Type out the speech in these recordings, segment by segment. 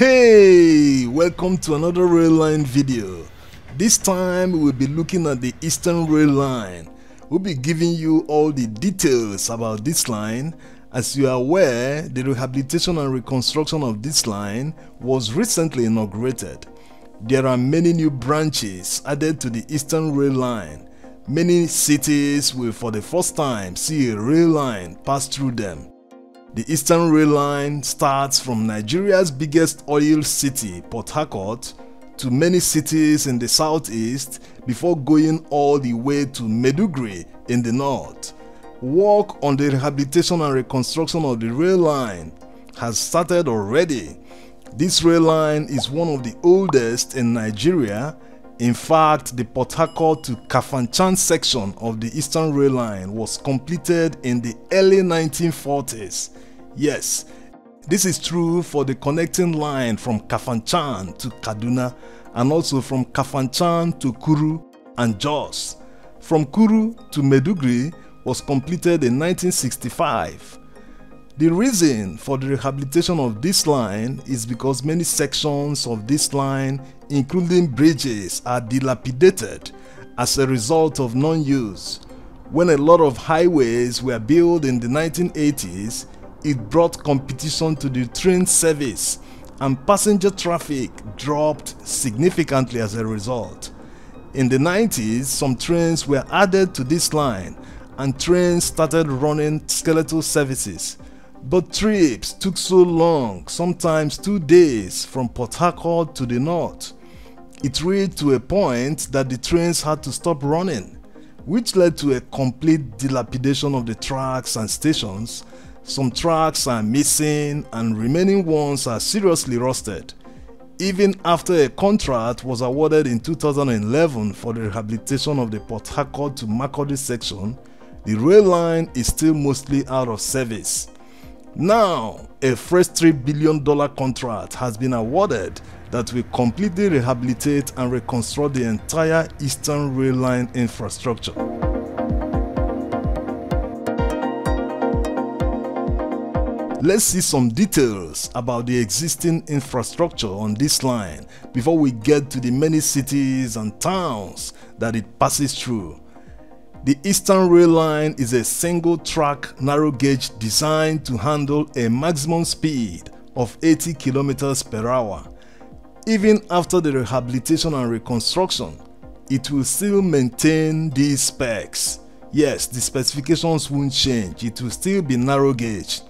Hey, welcome to another rail line video. This time we will be looking at the Eastern Rail Line. We'll be giving you all the details about this line. As you are aware, the rehabilitation and reconstruction of this line was recently inaugurated. There are many new branches added to the Eastern Rail Line. Many cities will for the first time see a rail line pass through them. The Eastern Rail Line starts from Nigeria's biggest oil city, Port Harcourt, to many cities in the southeast before going all the way to Maiduguri in the north. Work on the rehabilitation and reconstruction of the rail line has started already. This rail line is one of the oldest in Nigeria. In fact, the Port Harcourt to Kafanchan section of the Eastern Rail Line was completed in the early 1940s. Yes, this is true for the connecting line from Kafanchan to Kaduna and also from Kafanchan to Kuru and Jos. From Kuru to Maiduguri was completed in 1965. The reason for the rehabilitation of this line is because many sections of this line, including bridges, are dilapidated as a result of non-use. When a lot of highways were built in the 1980s, it brought competition to the train service and passenger traffic dropped significantly as a result. In the 90s, some trains were added to this line and trains started running skeletal services. But trips took so long, sometimes 2 days, from Port Harcourt to the north. It reached to a point that the trains had to stop running, which led to a complete dilapidation of the tracks and stations. Some tracks are missing and remaining ones are seriously rusted. Even after a contract was awarded in 2011 for the rehabilitation of the Port Harcourt to Maiduguri section, the rail line is still mostly out of service. Now, a fresh $3 billion contract has been awarded that will completely rehabilitate and reconstruct the entire Eastern Rail Line infrastructure. Let's see some details about the existing infrastructure on this line before we get to the many cities and towns that it passes through. The Eastern Rail Line is a single-track narrow gauge designed to handle a maximum speed of 80 km per hour. Even after the rehabilitation and reconstruction, it will still maintain these specs. Yes, the specifications won't change, it will still be narrow gauge.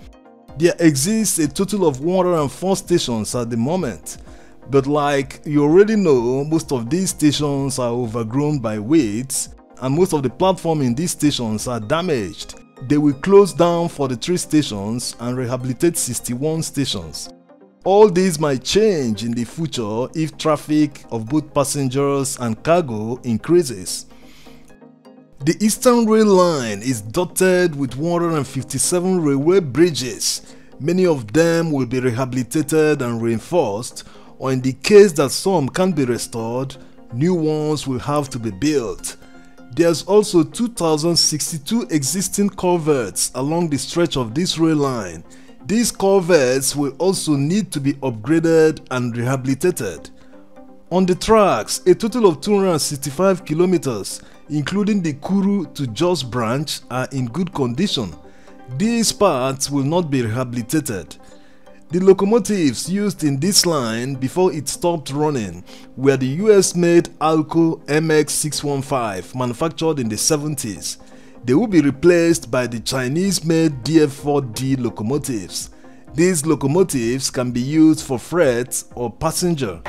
There exists a total of 104 stations at the moment, but like you already know, most of these stations are overgrown by weights and most of the platforms in these stations are damaged. They will close down 43 stations and rehabilitate 61 stations. All these might change in the future if traffic of both passengers and cargo increases. The Eastern Rail Line is dotted with 157 railway bridges. Many of them will be rehabilitated and reinforced, or in the case that some can't be restored, new ones will have to be built. There's also 2,062 existing culverts along the stretch of this rail line. These culverts will also need to be upgraded and rehabilitated. On the tracks, a total of 265 kilometers, including the Kuru to Jos branch, are in good condition. These parts will not be rehabilitated. The locomotives used in this line before it stopped running were the US-made Harcourt MX615 manufactured in the 70s. They will be replaced by the Chinese-made DF4D locomotives. These locomotives can be used for freight or passenger.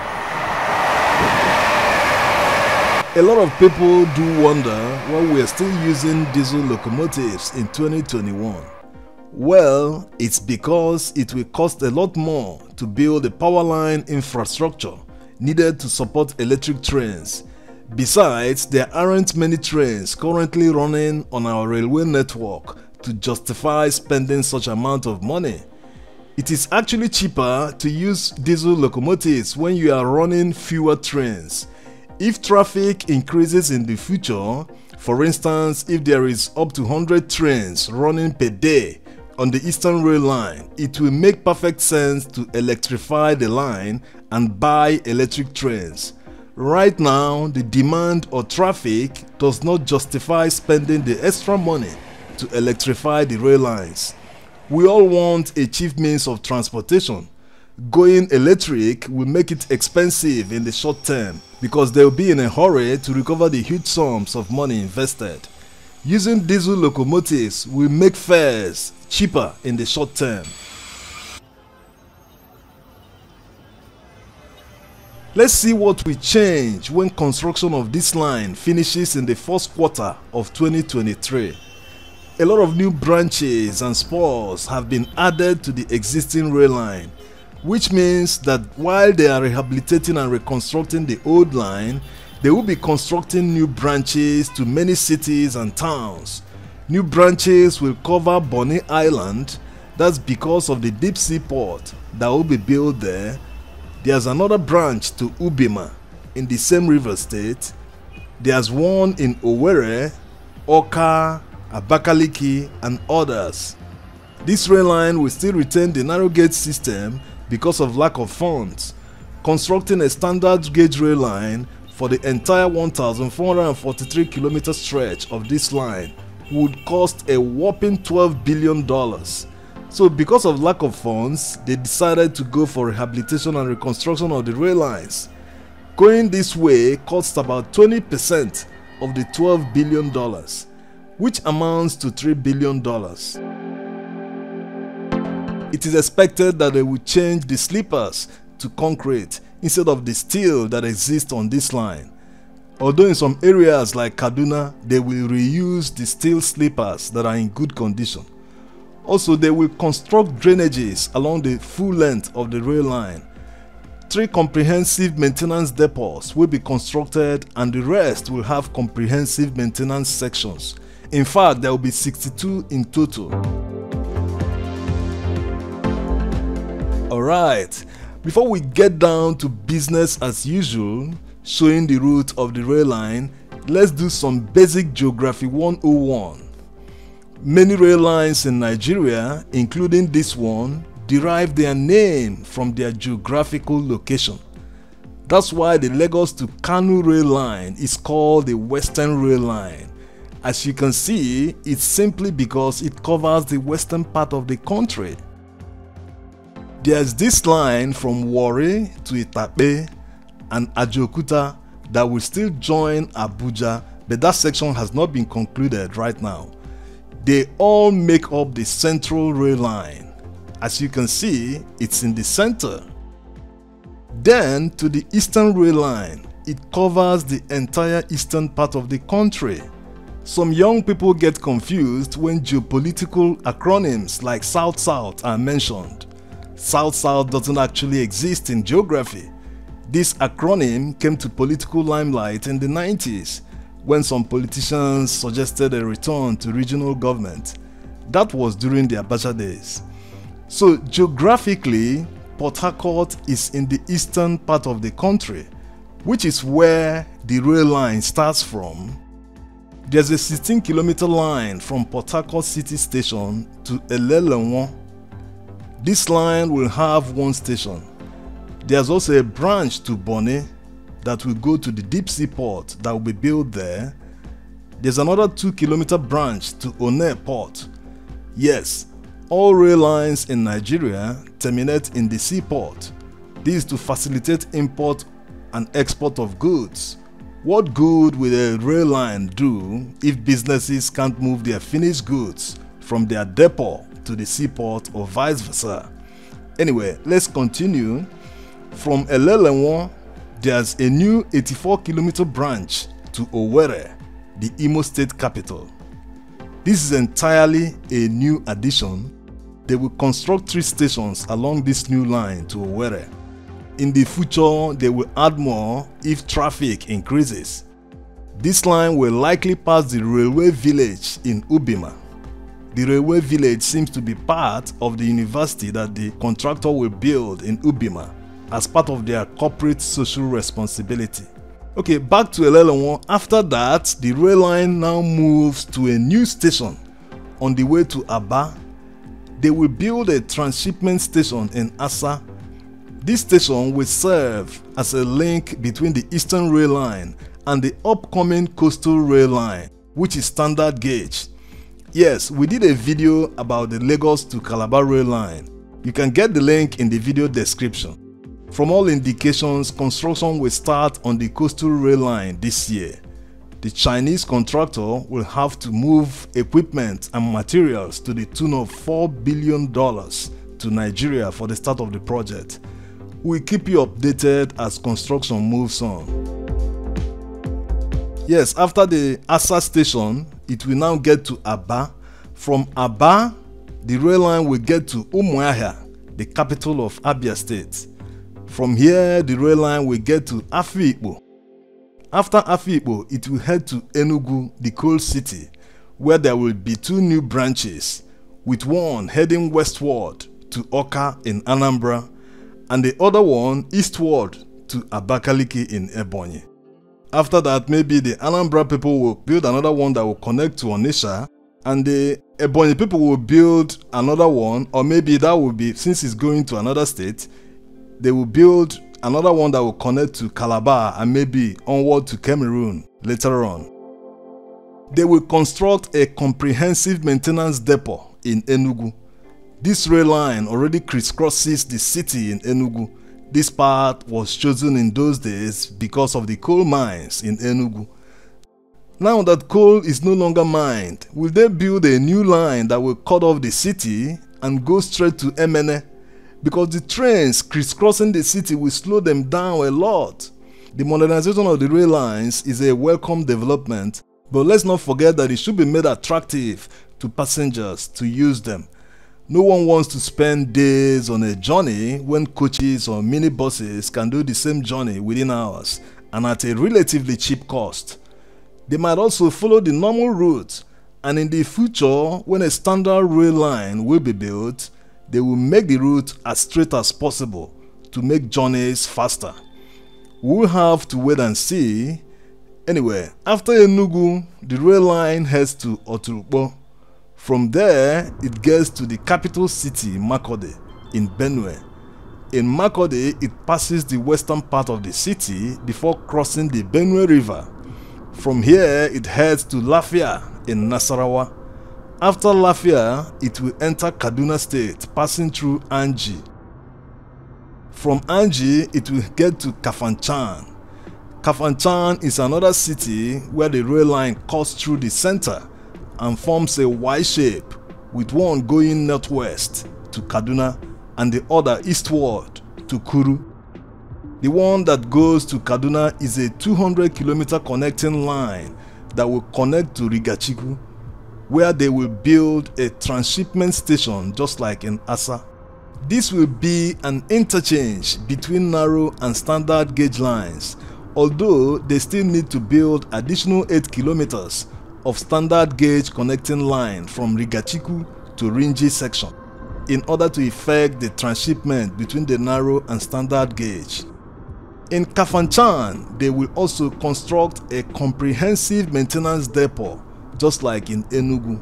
A lot of people do wonder why we are still using diesel locomotives in 2021. Well, it's because it will cost a lot more to build the power line infrastructure needed to support electric trains. Besides, there aren't many trains currently running on our railway network to justify spending such amount of money. It is actually cheaper to use diesel locomotives when you are running fewer trains. If traffic increases in the future, for instance, if there is up to 100 trains running per day on the Eastern Rail Line, it will make perfect sense to electrify the line and buy electric trains. Right now, the demand or traffic does not justify spending the extra money to electrify the rail lines. We all want a cheap means of transportation. Going electric will make it expensive in the short term because they will be in a hurry to recover the huge sums of money invested. Using diesel locomotives will make fares cheaper in the short term. Let's see what will change when construction of this line finishes in the first quarter of 2023. A lot of new branches and spurs have been added to the existing rail line, which means that while they are rehabilitating and reconstructing the old line, they will be constructing new branches to many cities and towns. New branches will cover Bonny Island. That's because of the deep sea port that will be built there. There's another branch to Ubima in the same river state. There's one in Owerri, Awka, Abakaliki, and others. This rail line will still retain the narrow gauge system because of lack of funds. Constructing a standard gauge rail line for the entire 1,443 kilometer stretch of this line would cost a whopping $12 billion. So because of lack of funds, they decided to go for rehabilitation and reconstruction of the rail lines. Going this way costs about 20% of the $12 billion, which amounts to $3 billion. It is expected that they will change the sleepers to concrete instead of the steel that exists on this line. Although in some areas like Kaduna, they will reuse the steel sleepers that are in good condition. Also, they will construct drainages along the full length of the rail line. 3 comprehensive maintenance depots will be constructed and the rest will have comprehensive maintenance sections. In fact, there will be 62 in total. Alright, before we get down to business as usual, showing the route of the rail line, let's do some basic geography 101. Many rail lines in Nigeria, including this one, derive their name from their geographical location. That's why the Lagos to Kano rail line is called the Western Rail Line. As you can see, it's simply because it covers the western part of the country. There's this line from Warri to Itape and Ajokuta that will still join Abuja, but that section has not been concluded right now. They all make up the Central Rail Line. As you can see, it's in the center. Then to the Eastern Rail Line, it covers the entire eastern part of the country. Some young people get confused when geopolitical acronyms like South-South are mentioned. South-South doesn't actually exist in geography. This acronym came to political limelight in the 90s when some politicians suggested a return to regional government. That was during the Abacha days. So geographically, Port Harcourt is in the eastern part of the country, which is where the rail line starts from. There's a 16-kilometer line from Port Harcourt City Station to Elelenwo. This line will have 1 station. There's also a branch to Bonny that will go to the deep sea port that will be built there. There's another 2-kilometer branch to Onne Port. Yes, all rail lines in Nigeria terminate in the seaport. This is to facilitate import and export of goods. What good will a rail line do if businesses can't move their finished goods from their depot to the seaport or vice versa? Anyway, let's continue. From Elelenwo, there's a new 84-kilometer branch to Owerri, the Imo State capital. This is entirely a new addition. They will construct 3 stations along this new line to Owerri. In the future, they will add more if traffic increases. This line will likely pass the railway village in Ubima. The railway village seems to be part of the university that the contractor will build in Ubima as part of their corporate social responsibility. Okay, back to Elelenwo. After that, the rail line now moves to a new station on the way to Aba. they will build a transshipment station in Asa. This station will serve as a link between the Eastern Rail Line and the upcoming Coastal Rail Line, which is standard gauge. Yes, we did a video about the Lagos to Calabar Rail Line. You can get the link in the video description. From all indications, construction will start on the Coastal Rail Line this year. The Chinese contractor will have to move equipment and materials to the tune of $4 billion to Nigeria for the start of the project. We'll keep you updated as construction moves on. Yes, after the Asa station, it will now get to Aba. From Aba, the rail line will get to Umuahia, the capital of Abia State. From here, the rail line will get to Afikpo. After Afikpo, it will head to Enugu, the coal city, where there will be 2 new branches, with one heading westward to Oka in Anambra, and the other one eastward to Abakaliki in Ebonyi. After that, maybe the Anambra people will build another one that will connect to Onitsha, and the Ebonyi people will build another one, or maybe that will be, since it's going to another state, they will build another one that will connect to Calabar and maybe onward to Cameroon later on. They will construct a comprehensive maintenance depot in Enugu. This rail line already crisscrosses the city in Enugu. This part was chosen in those days because of the coal mines in Enugu. Now that coal is no longer mined, will they build a new line that will cut off the city and go straight to Emene? Because the trains crisscrossing the city will slow them down a lot. The modernization of the rail lines is a welcome development, but let's not forget that it should be made attractive to passengers to use them. No one wants to spend days on a journey when coaches or minibuses can do the same journey within hours and at a relatively cheap cost. They might also follow the normal route, and in the future, when a standard rail line will be built, they will make the route as straight as possible to make journeys faster. We'll have to wait and see. Anyway, after Enugu, the rail line heads to Oturukpo. From there, it gets to the capital city, Makurdi, in Benue. In Makurdi, it passes the western part of the city before crossing the Benue River. From here, it heads to Lafia in Nasarawa. After Lafia, it will enter Kaduna State, passing through Anji. From Anji, it will get to Kafanchan. Kafanchan is another city where the rail line cuts through the center and forms a Y shape, with one going northwest to Kaduna and the other eastward to Kuru. The one that goes to Kaduna is a 200-kilometer connecting line that will connect to Rigachiku, where they will build a transshipment station just like in Asa. This will be an interchange between narrow and standard gauge lines, although they still need to build additional 8 kilometers of standard gauge connecting line from Rigachiku to Rinji section in order to effect the transshipment between the narrow and standard gauge. In Kafanchan, they will also construct a comprehensive maintenance depot just like in Enugu.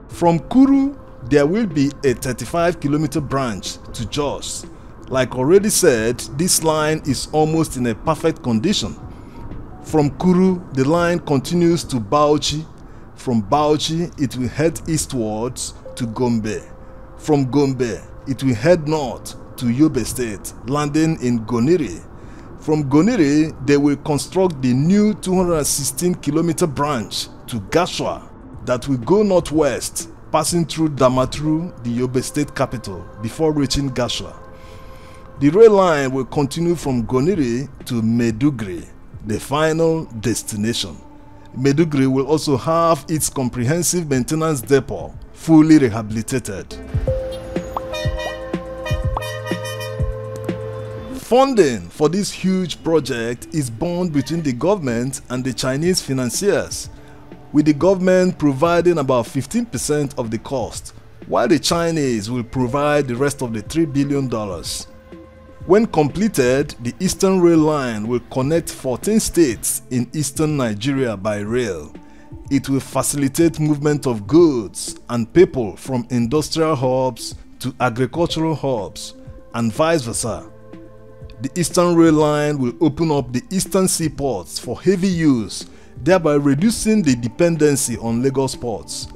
From Kuru, there will be a 35-kilometer branch to Jos. Like already said, this line is almost in a perfect condition. From Kuru, the line continues to Bauchi. From Bauchi, it will head eastwards to Gombe. From Gombe, it will head north to Yobe State, landing in Goniri. From Goniri, they will construct the new 216-kilometer branch to Gashua that will go northwest, passing through Damaturu, the Yobe State capital, before reaching Gashua. The rail line will continue from Goniri to Maiduguri, the final destination. Maiduguri will also have its comprehensive maintenance depot fully rehabilitated. Funding for this huge project is borne between the government and the Chinese financiers, with the government providing about 15% of the cost, while the Chinese will provide the rest of the $3 billion. When completed, the Eastern Rail Line will connect 14 states in eastern Nigeria by rail. It will facilitate movement of goods and people from industrial hubs to agricultural hubs and vice versa. The Eastern Rail Line will open up the eastern seaports for heavy use, thereby reducing the dependency on Lagos ports.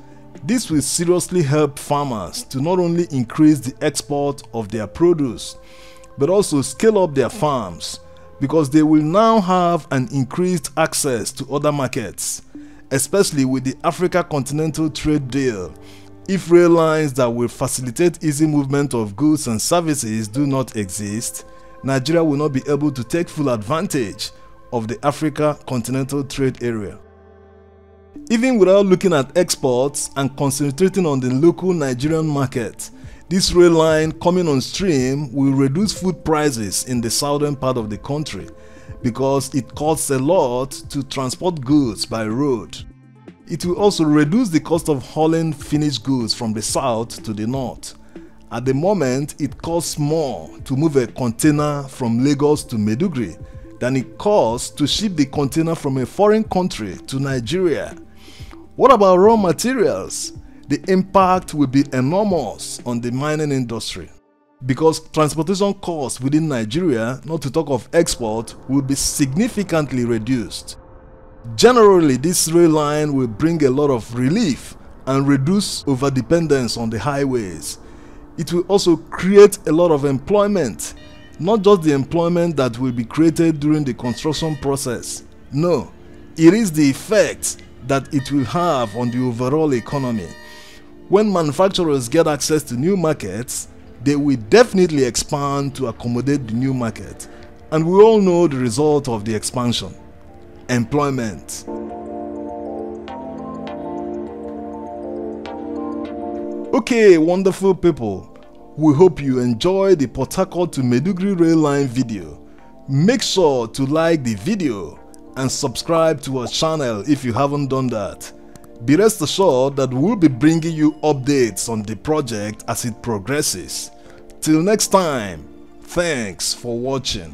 This will seriously help farmers to not only increase the export of their produce, but also scale up their farms, because they will now have an increased access to other markets, especially with the Africa Continental Trade Deal. If rail lines that will facilitate easy movement of goods and services do not exist, Nigeria will not be able to take full advantage of the Africa Continental Trade Area. Even without looking at exports and concentrating on the local Nigerian market, this rail line coming on stream will reduce food prices in the southern part of the country, because it costs a lot to transport goods by road. It will also reduce the cost of hauling finished goods from the south to the north. At the moment, it costs more to move a container from Lagos to Maiduguri than it costs to ship the container from a foreign country to Nigeria. What about raw materials? The impact will be enormous on the mining industry, because transportation costs within Nigeria, not to talk of export, will be significantly reduced. Generally, this rail line will bring a lot of relief and reduce overdependence on the highways. It will also create a lot of employment, not just the employment that will be created during the construction process. No, it is the effect that it will have on the overall economy. When manufacturers get access to new markets, they will definitely expand to accommodate the new market. And we all know the result of the expansion: employment. Okay, wonderful people, we hope you enjoyed the Port Harcourt to Maiduguri rail line video. Make sure to like the video and subscribe to our channel if you haven't done that. Be rest assured that we'll be bringing you updates on the project as it progresses. Till next time, thanks for watching.